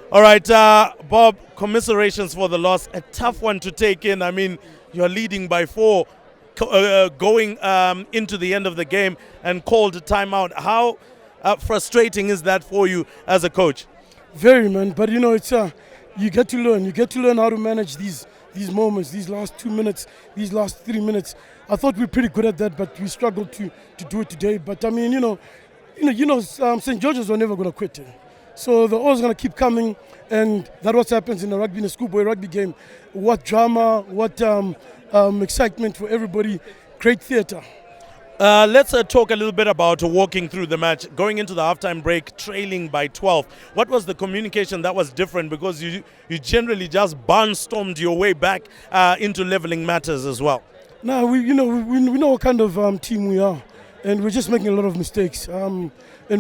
All right, Bob, commiserations for the loss. A tough one to take in. I mean, you're leading by 4 going into the end of the game and called a timeout. How frustrating is that for you as a coach? Very, man. But it's you get to learn. You get to learn how to manage these moments, these last 2 minutes, these last 3 minutes. I thought we were pretty good at that, but we struggled to do it today. But I mean, St. George's were never going to quit. So they're always going to keep coming, and that's what happens in a schoolboy rugby game. What drama, what excitement for everybody, great theatre. Let's talk a little bit about walking through the match, going into the halftime break, trailing by 12. What was the communication that was different? Because you generally just barnstormed your way back into leveling matters as well. No, we know what kind of team we are, and we're just making a lot of mistakes, and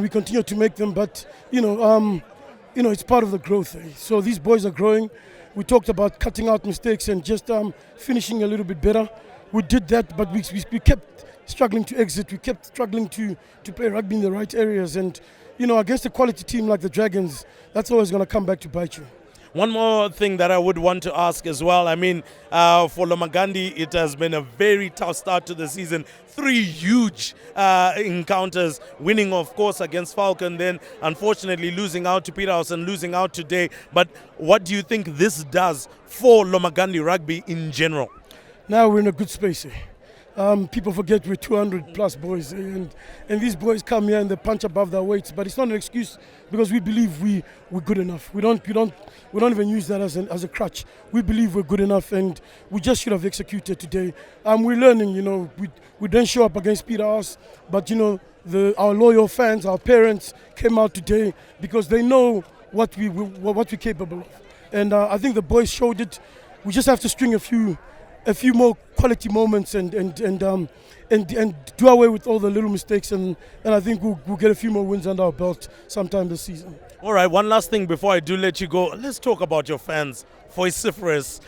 we continue to make them. But it's part of the growth. So these boys are growing. We talked about cutting out mistakes and just finishing a little bit better. We did that, but we kept struggling to exit. We kept struggling to play rugby in the right areas, and against a quality team like the Dragons, that's always going to come back to bite you. One more thing that I would want to ask as well. I mean, for Lomagundi, it has been a very tough start to the season. 3 huge encounters, winning, of course, against Falcon, then unfortunately losing out to Peterhouse and losing out today. But what do you think this does for Lomagundi rugby in general? Now we're in a good space. People forget we're 200 plus boys, and these boys come here and they punch above their weights. But it's not an excuse, because we believe we're good enough. We don't even use that as a crutch. We believe we're good enough, and we just should have executed today. We're learning. We didn't show up against Peterhouse, but our loyal fans, our parents came out today because they know what we're capable of, and I think the boys showed it. We just have to string a few more quality moments and do away with all the little mistakes, and I think we'll get a few more wins under our belt sometime this season. All right, one last thing before I do let you go. Let's talk about your fans. Vociferous,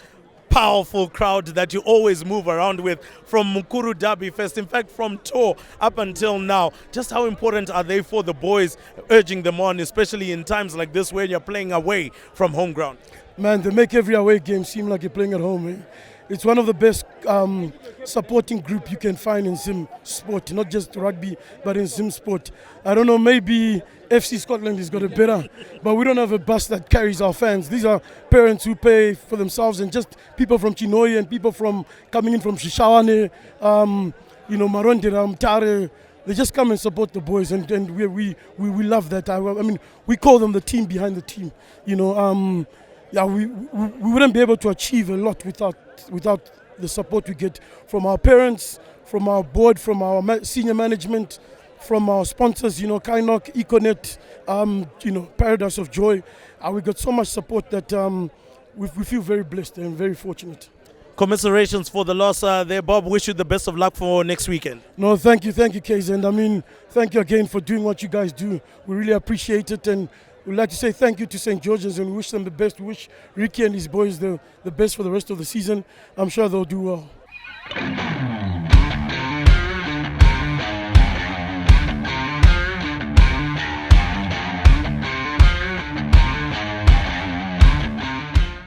powerful crowd that you always move around with from Mukuru Derby Fest, in fact from tour up until now. Just how important are they for the boys, urging them on, especially in times like this where you're playing away from home ground? Man, they make every away game seem like you're playing at home. It's one of the best supporting group you can find in sim sport, not just rugby, but in sim sport. I don't know, maybe FC Scotland has got it better, but we don't have a bus that carries our fans. These are parents who pay for themselves, and just people from Chinoi and people from coming in from Shishawane, Maronde, Tare. They just come and support the boys, and we love that. I mean, we call them the team behind the team. We wouldn't be able to achieve a lot without the support we get from our parents, from our board, from our senior management, from our sponsors, Kainok, Econet, Paradise of Joy. We got so much support that we feel very blessed and very fortunate. Commiserations for the loss there, Bob. Wish you the best of luck for next weekend. No, thank you, Kaz. And I mean, thank you again for doing what you guys do. We really appreciate it, and we'd like to say thank you to St. George's and wish them the best. We wish Ricky and his boys the best for the rest of the season. I'm sure they'll do well.